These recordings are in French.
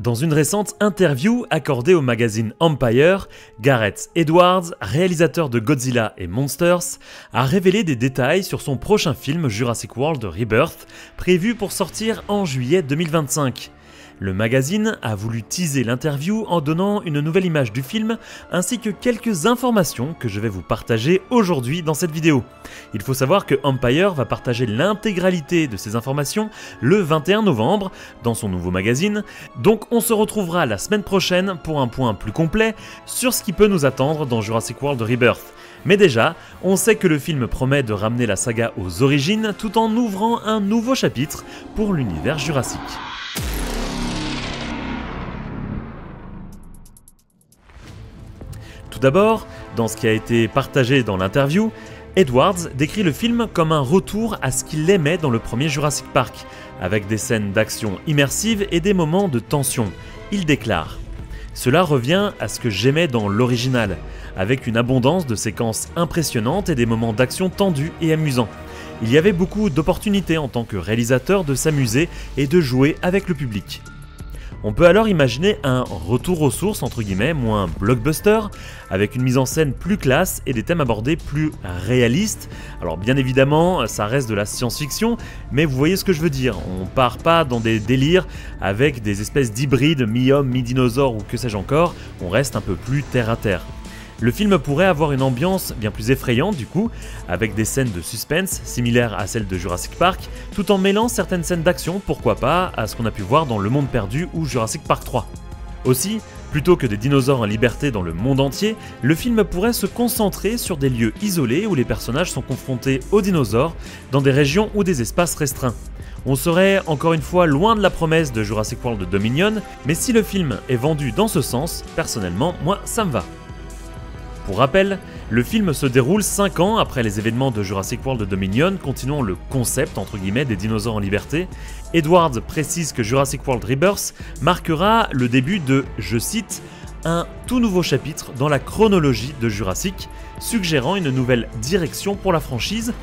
Dans une récente interview accordée au magazine Empire, Gareth Edwards, réalisateur de Godzilla et Monsters, a révélé des détails sur son prochain film Jurassic World Rebirth, prévu pour sortir en juillet 2025. Le magazine a voulu teaser l'interview en donnant une nouvelle image du film ainsi que quelques informations que je vais vous partager aujourd'hui dans cette vidéo. Il faut savoir que Empire va partager l'intégralité de ces informations le 21 novembre dans son nouveau magazine, donc on se retrouvera la semaine prochaine pour un point plus complet sur ce qui peut nous attendre dans Jurassic World Rebirth. Mais déjà, on sait que le film promet de ramener la saga aux origines tout en ouvrant un nouveau chapitre pour l'univers jurassique. Tout d'abord, dans ce qui a été partagé dans l'interview, Edwards décrit le film comme un retour à ce qu'il aimait dans le premier Jurassic Park, avec des scènes d'action immersives et des moments de tension. Il déclare « Cela revient à ce que j'aimais dans l'original, avec une abondance de séquences impressionnantes et des moments d'action tendus et amusants. Il y avait beaucoup d'opportunités en tant que réalisateur de s'amuser et de jouer avec le public. » On peut alors imaginer un retour aux sources entre guillemets moins blockbuster, avec une mise en scène plus classe et des thèmes abordés plus réalistes. Alors bien évidemment, ça reste de la science-fiction, mais vous voyez ce que je veux dire. On part pas dans des délires avec des espèces d'hybrides mi-homme, mi-dinosaure ou que sais-je encore, on reste un peu plus terre à terre. Le film pourrait avoir une ambiance bien plus effrayante du coup, avec des scènes de suspense similaires à celles de Jurassic Park, tout en mêlant certaines scènes d'action, pourquoi pas, à ce qu'on a pu voir dans Le Monde Perdu ou Jurassic Park 3. Aussi, plutôt que des dinosaures en liberté dans le monde entier, le film pourrait se concentrer sur des lieux isolés où les personnages sont confrontés aux dinosaures, dans des régions ou des espaces restreints. On serait encore une fois loin de la promesse de Jurassic World Dominion, mais si le film est vendu dans ce sens, personnellement, moi ça me va. Pour rappel, le film se déroule 5 ans après les événements de Jurassic World Dominion, continuant le concept entre guillemets des dinosaures en liberté. Edwards précise que Jurassic World Rebirth marquera le début de, je cite, un tout nouveau chapitre dans la chronologie de Jurassic, suggérant une nouvelle direction pour la franchise.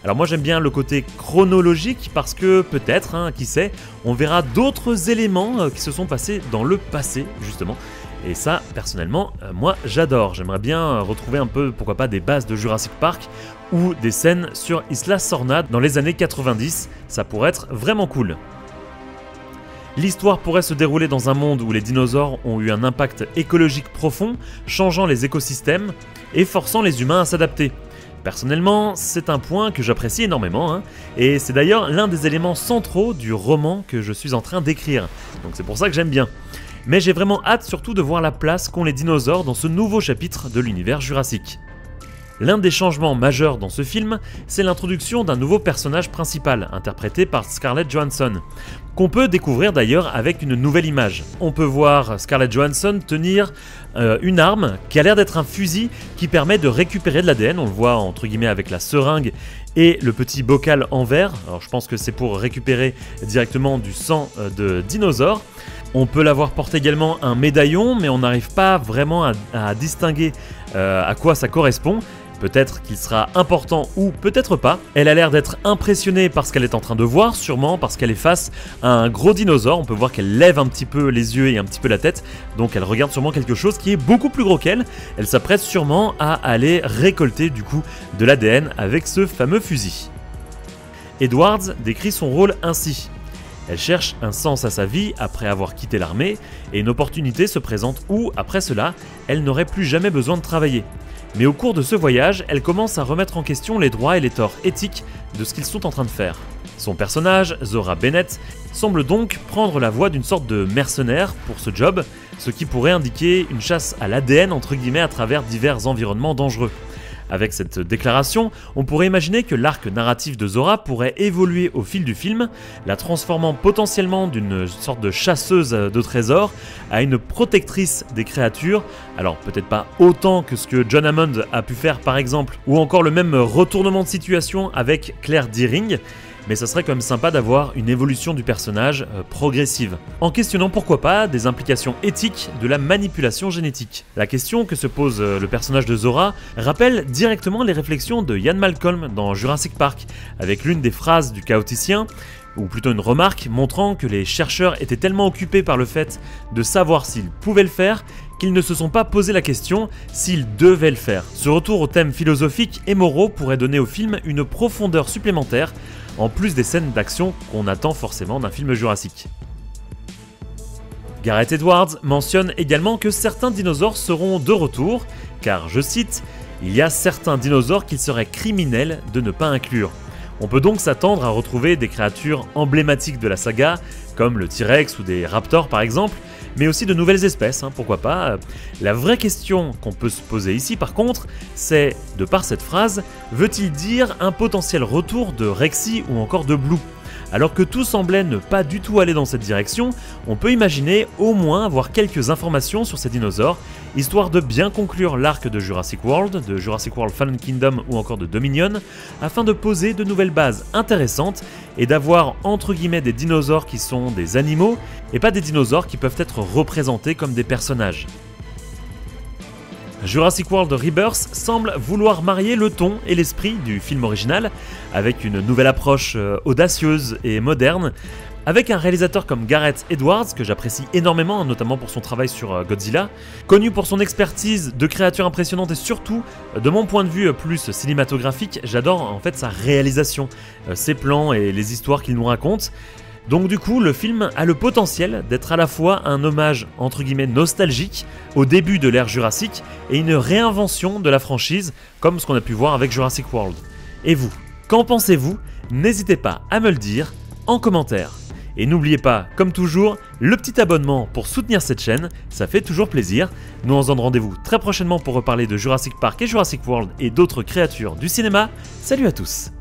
Alors moi j'aime bien le côté chronologique parce que peut-être, qui sait, on verra d'autres éléments qui se sont passés dans le passé justement. Et ça, personnellement, moi j'adore. J'aimerais bien retrouver un peu, pourquoi pas, des bases de Jurassic Park ou des scènes sur Isla Sorna dans les années 90. Ça pourrait être vraiment cool. L'histoire pourrait se dérouler dans un monde où les dinosaures ont eu un impact écologique profond, changeant les écosystèmes et forçant les humains à s'adapter. Personnellement, c'est un point que j'apprécie énormément, et c'est d'ailleurs l'un des éléments centraux du roman que je suis en train d'écrire. Donc c'est pour ça que j'aime bien. Mais j'ai vraiment hâte surtout de voir la place qu'ont les dinosaures dans ce nouveau chapitre de l'univers jurassique. L'un des changements majeurs dans ce film, c'est l'introduction d'un nouveau personnage principal, interprété par Scarlett Johansson, qu'on peut découvrir d'ailleurs avec une nouvelle image. On peut voir Scarlett Johansson tenir une arme qui a l'air d'être un fusil qui permet de récupérer de l'ADN, on le voit entre guillemets avec la seringue et le petit bocal en verre. Alors je pense que c'est pour récupérer directement du sang de dinosaures. On peut l'avoir porté également un médaillon, mais on n'arrive pas vraiment à distinguer à quoi ça correspond. Peut-être qu'il sera important ou peut-être pas. Elle a l'air d'être impressionnée par ce qu'elle est en train de voir, sûrement parce qu'elle est face à un gros dinosaure. On peut voir qu'elle lève un petit peu les yeux et un petit peu la tête, donc elle regarde sûrement quelque chose qui est beaucoup plus gros qu'elle. Elle s'apprête sûrement à aller récolter du coup de l'ADN avec ce fameux fusil. Edwards décrit son rôle ainsi. Elle cherche un sens à sa vie après avoir quitté l'armée et une opportunité se présente où, après cela, elle n'aurait plus jamais besoin de travailler. Mais au cours de ce voyage, elle commence à remettre en question les droits et les torts éthiques de ce qu'ils sont en train de faire. Son personnage, Zora Bennett, semble donc prendre la voie d'une sorte de mercenaire pour ce job, ce qui pourrait indiquer une chasse à l'ADN entre guillemets à travers divers environnements dangereux. Avec cette déclaration, on pourrait imaginer que l'arc narratif de Zora pourrait évoluer au fil du film, la transformant potentiellement d'une sorte de chasseuse de trésors à une protectrice des créatures, alors peut-être pas autant que ce que John Hammond a pu faire par exemple, ou encore le même retournement de situation avec Claire Dearing, mais ça serait quand même sympa d'avoir une évolution du personnage progressive, en questionnant pourquoi pas des implications éthiques de la manipulation génétique. La question que se pose le personnage de Zora rappelle directement les réflexions de Ian Malcolm dans Jurassic Park, avec l'une des phrases du chaoticien: ou plutôt une remarque montrant que les chercheurs étaient tellement occupés par le fait de savoir s'ils pouvaient le faire qu'ils ne se sont pas posé la question s'ils devaient le faire. Ce retour aux thèmes philosophiques et moraux pourrait donner au film une profondeur supplémentaire, en plus des scènes d'action qu'on attend forcément d'un film jurassique. Gareth Edwards mentionne également que certains dinosaures seront de retour, car, je cite, « Il y a certains dinosaures qu'il serait criminel de ne pas inclure ». On peut donc s'attendre à retrouver des créatures emblématiques de la saga, comme le T-Rex ou des raptors par exemple, mais aussi de nouvelles espèces, pourquoi pas. La vraie question qu'on peut se poser ici par contre, c'est, de par cette phrase, veut-il dire un potentiel retour de Rexy ou encore de Blue ? Alors que tout semblait ne pas du tout aller dans cette direction, on peut imaginer au moins avoir quelques informations sur ces dinosaures, histoire de bien conclure l'arc de Jurassic World Fallen Kingdom ou encore de Dominion, afin de poser de nouvelles bases intéressantes et d'avoir entre guillemets des dinosaures qui sont des animaux et pas des dinosaures qui peuvent être représentés comme des personnages. Jurassic World Rebirth semble vouloir marier le ton et l'esprit du film original avec une nouvelle approche audacieuse et moderne, avec un réalisateur comme Gareth Edwards, que j'apprécie énormément, notamment pour son travail sur Godzilla, connu pour son expertise de créatures impressionnantes et surtout, de mon point de vue plus cinématographique, j'adore en fait sa réalisation, ses plans et les histoires qu'il nous raconte. Donc du coup, le film a le potentiel d'être à la fois un hommage entre guillemets nostalgique au début de l'ère Jurassique et une réinvention de la franchise, comme ce qu'on a pu voir avec Jurassic World. Et vous, qu'en pensez-vous? N'hésitez pas à me le dire en commentaire. Et n'oubliez pas, comme toujours, le petit abonnement pour soutenir cette chaîne, ça fait toujours plaisir. Nous on se donne rendez-vous très prochainement pour reparler de Jurassic Park et Jurassic World et d'autres créatures du cinéma. Salut à tous!